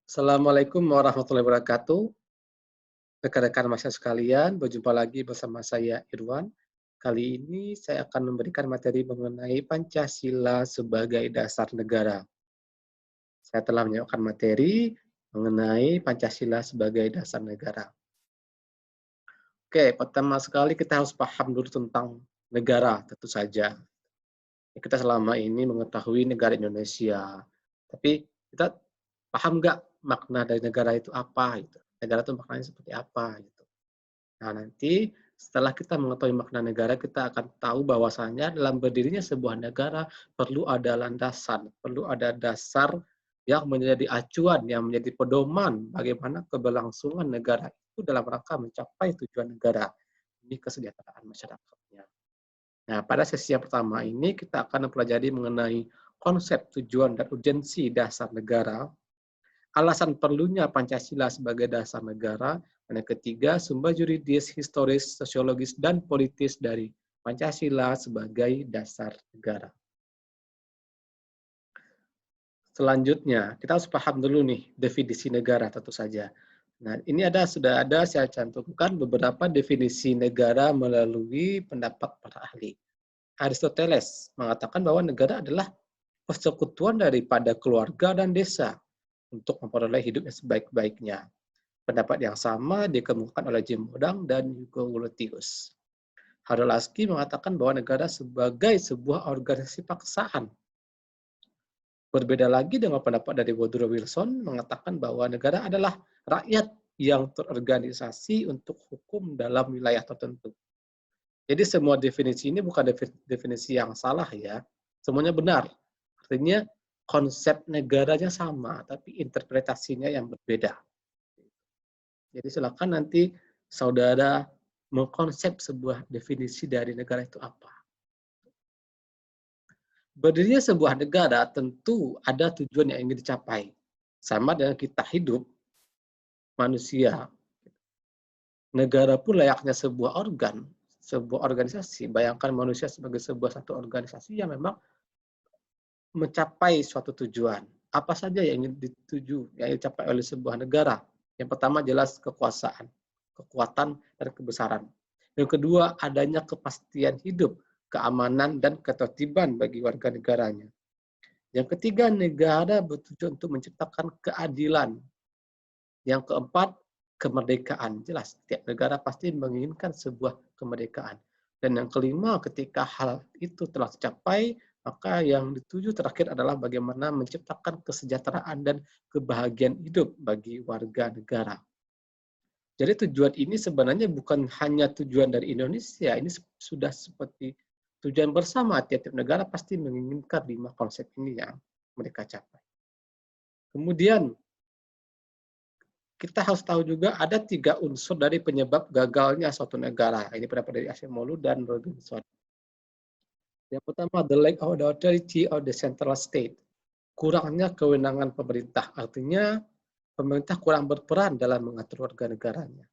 Assalamualaikum warahmatullahi wabarakatuh. Rekan-rekan mahasiswa sekalian, berjumpa lagi bersama saya Irwan. Kali ini saya akan memberikan materi mengenai Pancasila sebagai dasar negara. Saya telah menyiapkan materi mengenai Pancasila sebagai dasar negara. Oke, pertama sekali kita harus paham dulu tentang negara, tentu saja. Kita selama ini mengetahui negara Indonesia, tapi kita paham nggak makna dari negara itu apa? Gitu. Negara itu maknanya seperti apa? Gitu. Nah, nanti setelah kita mengetahui makna negara, kita akan tahu bahwasanya dalam berdirinya sebuah negara perlu ada landasan, perlu ada dasar yang menjadi acuan, yang menjadi pedoman bagaimana keberlangsungan negara itu dalam rangka mencapai tujuan negara, demi kesejahteraan masyarakatnya. Nah, pada sesi yang pertama ini kita akan mempelajari mengenai konsep tujuan dan urgensi dasar negara, alasan perlunya Pancasila sebagai dasar negara, dan yang ketiga, sumber yuridis, historis, sosiologis, dan politis dari Pancasila sebagai dasar negara. Selanjutnya, kita harus paham dulu nih definisi negara tentu saja. Nah, ini sudah ada saya cantumkan beberapa definisi negara melalui pendapat para ahli. Aristoteles mengatakan bahwa negara adalah persekutuan daripada keluarga dan desa untuk memperoleh hidup yang sebaik-baiknya. Pendapat yang sama dikemukakan oleh Jim Odang dan Hugo Wolthius. Harold Laski mengatakan bahwa negara sebagai sebuah organisasi paksaan. Berbeda lagi dengan pendapat dari Woodrow Wilson mengatakan bahwa negara adalah rakyat yang terorganisasi untuk hukum dalam wilayah tertentu. Jadi semua definisi ini bukan definisi yang salah ya, semuanya benar. Artinya konsep negaranya sama, tapi interpretasinya yang berbeda. Jadi silakan nanti saudara mengkonsep sebuah definisi dari negara itu apa. Berdirinya sebuah negara tentu ada tujuan yang ingin dicapai. Sama dengan kita hidup, manusia. Negara pun layaknya sebuah organ, sebuah organisasi. Bayangkan manusia sebagai satu organisasi yang memang mencapai suatu tujuan. Apa saja yang ingin dituju, yang dicapai oleh sebuah negara? Yang pertama jelas kekuasaan, kekuatan, dan kebesaran. Yang kedua, adanya kepastian hidup, keamanan, dan ketertiban bagi warga negaranya. Yang ketiga, negara bertujuan untuk menciptakan keadilan. Yang keempat, kemerdekaan. Jelas, setiap negara pasti menginginkan sebuah kemerdekaan. Dan yang kelima, ketika hal itu telah tercapai, maka yang dituju terakhir adalah bagaimana menciptakan kesejahteraan dan kebahagiaan hidup bagi warga negara. Jadi tujuan ini sebenarnya bukan hanya tujuan dari Indonesia, ini sudah seperti tujuan bersama, tiap-tiap negara pasti menginginkan 5 konsep ini yang mereka capai. Kemudian, kita harus tahu juga ada 3 unsur dari penyebab gagalnya suatu negara. Ini pendapat dari Acemoglu dan Robinson. Yang pertama, the lack of the authority of the central state. Kurangnya kewenangan pemerintah, artinya pemerintah kurang berperan dalam mengatur warga negaranya.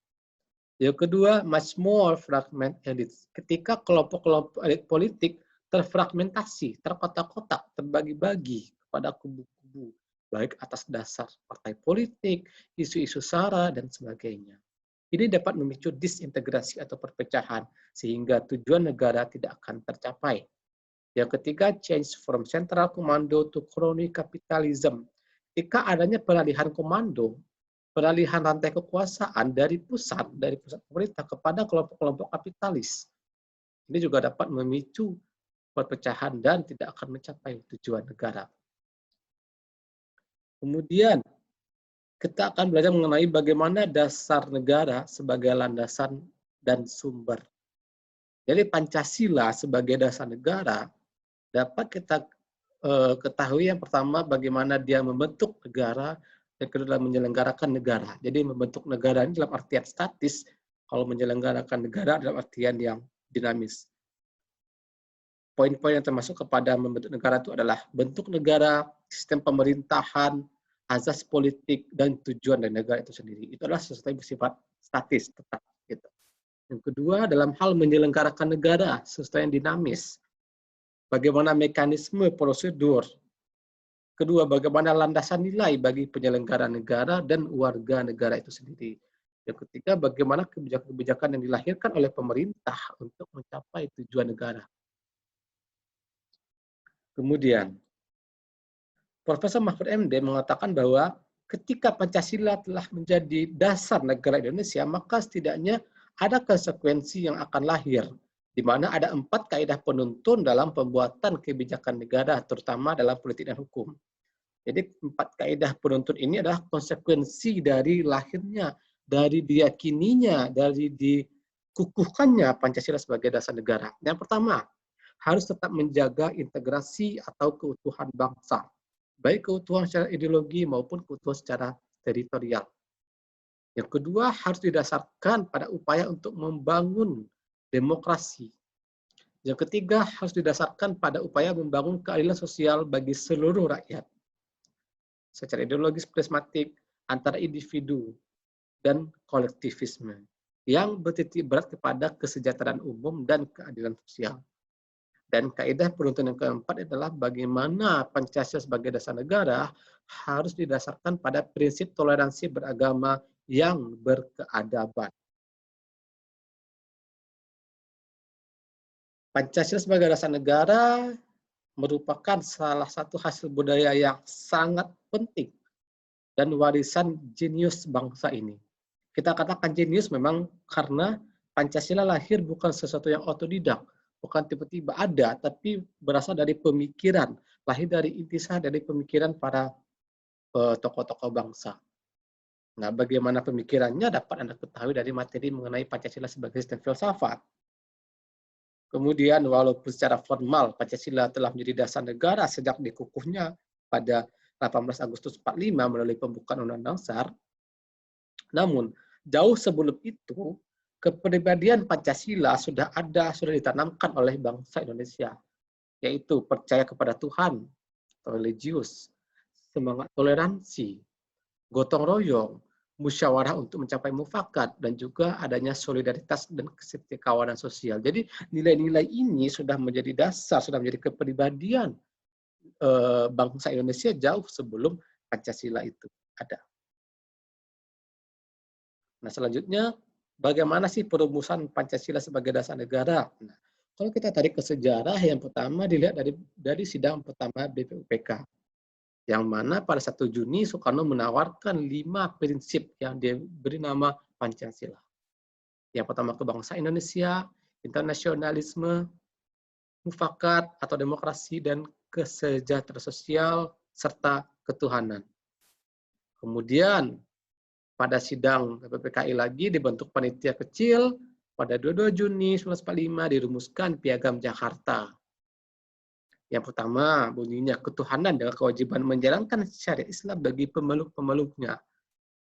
Yang kedua, much more fragment elites. Ketika kelompok-kelompok elit politik terfragmentasi, terkotak-kotak, terbagi-bagi kepada kubu-kubu, baik atas dasar partai politik, isu-isu sara, dan sebagainya. Ini dapat memicu disintegrasi atau perpecahan, sehingga tujuan negara tidak akan tercapai. Yang ketiga, change from central commando to crony capitalism. Ketika adanya peralihan komando, peralihan rantai kekuasaan dari pusat pemerintah kepada kelompok-kelompok kapitalis. Ini juga dapat memicu perpecahan dan tidak akan mencapai tujuan negara. Kemudian, kita akan belajar mengenai bagaimana dasar negara sebagai landasan dan sumber. Jadi Pancasila sebagai dasar negara dapat kita ketahui yang pertama bagaimana dia membentuk negara, yang kedua adalah menyelenggarakan negara. Jadi membentuk negara ini dalam artian statis, kalau menyelenggarakan negara dalam artian yang dinamis. Poin-poin yang termasuk kepada membentuk negara itu adalah bentuk negara, sistem pemerintahan, azas politik, dan tujuan dari negara itu sendiri. Itu adalah sesuatu yang bersifat statis, tetap. Gitu. Yang kedua, dalam hal menyelenggarakan negara, sesuatu yang dinamis. Bagaimana mekanisme prosedur Kedua, bagaimana landasan nilai bagi penyelenggara negara dan warga negara itu sendiri. Yang ketiga, bagaimana kebijakan-kebijakan yang dilahirkan oleh pemerintah untuk mencapai tujuan negara. Kemudian, Profesor Mahfud MD mengatakan bahwa ketika Pancasila telah menjadi dasar negara Indonesia, maka setidaknya ada konsekuensi yang akan lahir, di mana ada 4 kaidah penuntun dalam pembuatan kebijakan negara, terutama dalam politik dan hukum. Jadi 4 kaidah penuntun ini adalah konsekuensi dari lahirnya, dari diyakininya, dari dikukuhkannya Pancasila sebagai dasar negara. Yang pertama, harus tetap menjaga integrasi atau keutuhan bangsa, baik keutuhan secara ideologi maupun keutuhan secara teritorial. Yang kedua, harus didasarkan pada upaya untuk membangun demokrasi. Yang ketiga, harus didasarkan pada upaya membangun keadilan sosial bagi seluruh rakyat. Secara ideologis prismatik antara individu dan kolektivisme yang bertitik berat kepada kesejahteraan umum dan keadilan sosial. Dan kaidah penuntun yang keempat adalah bagaimana Pancasila sebagai dasar negara harus didasarkan pada prinsip toleransi beragama yang berkeadaban. Pancasila sebagai dasar negara merupakan salah satu hasil budaya yang sangat penting dan warisan jenius bangsa ini. Kita katakan jenius memang karena Pancasila lahir bukan sesuatu yang otodidak, bukan tiba-tiba ada, tapi berasal dari pemikiran, lahir dari intisari dari pemikiran para tokoh-tokoh bangsa. Nah, bagaimana pemikirannya dapat Anda ketahui dari materi mengenai Pancasila sebagai sistem filsafat. Kemudian, walaupun secara formal Pancasila telah menjadi dasar negara sejak dikukuhnya pada 18 Agustus 45 melalui pembukaan Undang-Undang Dasar, namun jauh sebelum itu, kepribadian Pancasila sudah ditanamkan oleh bangsa Indonesia, yaitu percaya kepada Tuhan, religius, semangat toleransi, gotong royong, musyawarah untuk mencapai mufakat, dan juga adanya solidaritas dan kesetiakawanan sosial. Jadi nilai-nilai ini sudah menjadi dasar, sudah menjadi kepribadian bangsa Indonesia jauh sebelum Pancasila itu ada. Nah, selanjutnya, bagaimana sih perumusan Pancasila sebagai dasar negara? Nah, kalau kita tarik ke sejarah, yang pertama dilihat dari sidang pertama BPUPK. Yang mana pada 1 Juni Soekarno menawarkan 5 prinsip yang diberi nama Pancasila. Yang pertama kebangsaan Indonesia, internasionalisme, mufakat atau demokrasi, dan kesejahteraan sosial, serta ketuhanan. Kemudian pada sidang PPKI lagi dibentuk panitia kecil pada 22 Juni 1945 dirumuskan Piagam Jakarta. Yang pertama, bunyinya ketuhanan dengan kewajiban menjalankan syariat Islam bagi pemeluk-pemeluknya.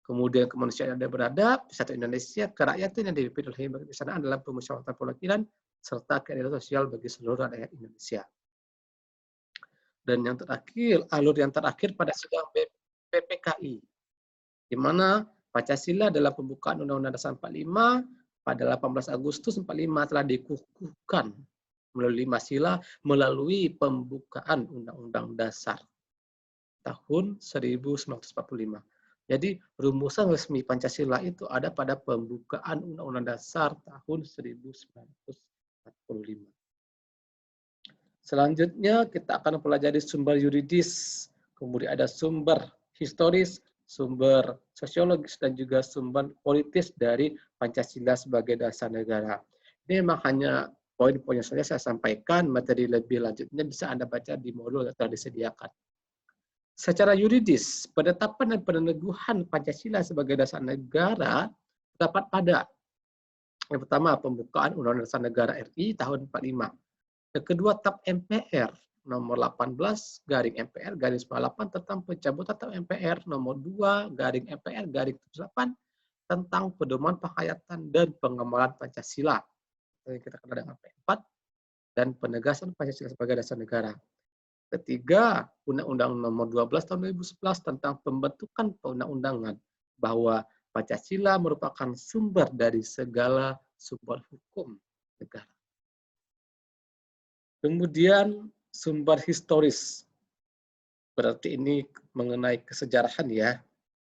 Kemudian kemanusiaan yang beradab, satu Indonesia, kerakyatan yang dipimpin oleh kebijaksanaan dalam pemusyawaratan perwakilan, serta keadilan sosial bagi seluruh rakyat Indonesia. Dan yang terakhir, alur yang terakhir pada sidang PPKI, di mana Pancasila dalam pembukaan Undang-Undang Dasar 45 pada 18 Agustus 45 telah dikukuhkan melalui 5 sila melalui pembukaan Undang-Undang Dasar tahun 1945. Jadi rumusan resmi Pancasila itu ada pada pembukaan Undang-Undang Dasar tahun 1945. Selanjutnya kita akan mempelajari sumber yuridis, kemudian ada sumber historis, sumber sosiologis, dan juga sumber politis dari Pancasila sebagai dasar negara. Ini memang hanya poin-poinnya saja saya sampaikan, materi lebih lanjutnya bisa Anda baca di modul yang telah disediakan. Secara yuridis, penetapan dan peneguhan Pancasila sebagai dasar negara terdapat pada yang pertama pembukaan Undang-Undang Dasar Negara RI tahun 45. Yang kedua, TAP MPR nomor 18 garing MPR garing 98 tentang pencabutan TAP MPR nomor 2 garing MPR garing 78 tentang pedoman penghayatan dan pengembangan Pancasila yang kita kenal dengan P4, dan penegasan Pancasila sebagai dasar negara. Ketiga, Undang-Undang nomor 12 tahun 2011 tentang pembentukan perundang-undangan, bahwa Pancasila merupakan sumber dari segala sumber hukum negara. Kemudian sumber historis. Berarti ini mengenai kesejarahan ya.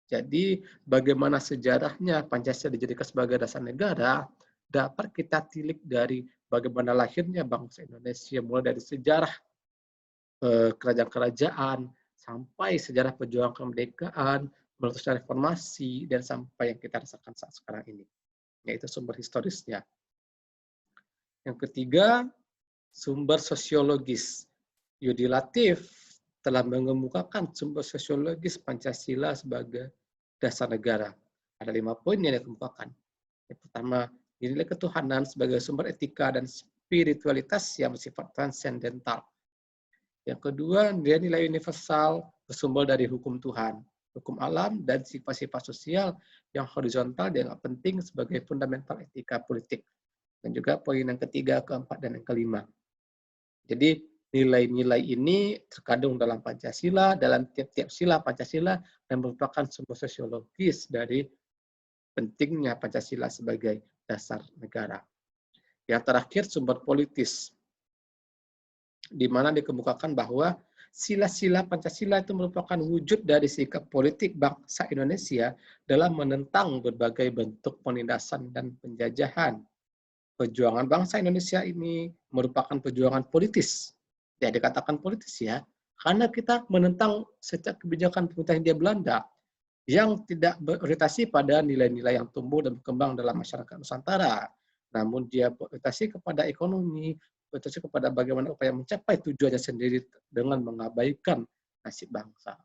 Jadi bagaimana sejarahnya Pancasila dijadikan sebagai dasar negara dapat kita tilik dari bagaimana lahirnya bangsa Indonesia, mulai dari sejarah kerajaan-kerajaan sampai sejarah perjuangan kemerdekaan, meletusnya reformasi, dan sampai yang kita rasakan saat sekarang ini, yaitu sumber historisnya. Yang ketiga, sumber sosiologis. Yudi Latif telah mengemukakan sumber sosiologis Pancasila sebagai dasar negara. Ada 5 poin yang dikemukakan. Yang pertama, nilai ketuhanan sebagai sumber etika dan spiritualitas yang bersifat transendental. Yang kedua, nilai-nilai universal bersumber dari hukum Tuhan, hukum alam, dan sifat-sifat sosial yang horizontal dianggap penting sebagai fundamental etika politik. Dan juga poin yang ketiga, keempat, dan yang kelima. Jadi nilai-nilai ini terkandung dalam Pancasila, dalam tiap-tiap sila Pancasila, dan merupakan sumber sosiologis dari pentingnya Pancasila sebagai dasar negara. Yang terakhir, sumber politis, di mana dikemukakan bahwa sila-sila Pancasila itu merupakan wujud dari sikap politik bangsa Indonesia dalam menentang berbagai bentuk penindasan dan penjajahan. Perjuangan bangsa Indonesia ini merupakan perjuangan politis. Ya, dikatakan politis ya, karena kita menentang setiap kebijakan pemerintah Hindia Belanda yang tidak berorientasi pada nilai-nilai yang tumbuh dan berkembang dalam masyarakat Nusantara. Namun dia berorientasi kepada ekonomi, berorientasi kepada bagaimana upaya mencapai tujuannya sendiri dengan mengabaikan nasib bangsa.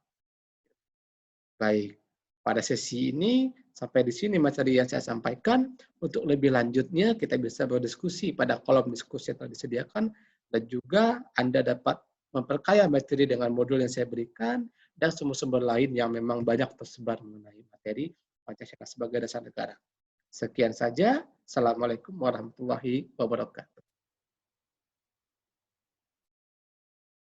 Baik, pada sesi ini sampai di sini materi yang saya sampaikan. Untuk lebih lanjutnya kita bisa berdiskusi pada kolom diskusi yang telah disediakan, dan juga Anda dapat memperkaya materi dengan modul yang saya berikan dan sumber-sumber lain yang memang banyak tersebar mengenai materi Pancasila sebagai dasar negara. Sekian saja. Assalamualaikum warahmatullahi wabarakatuh.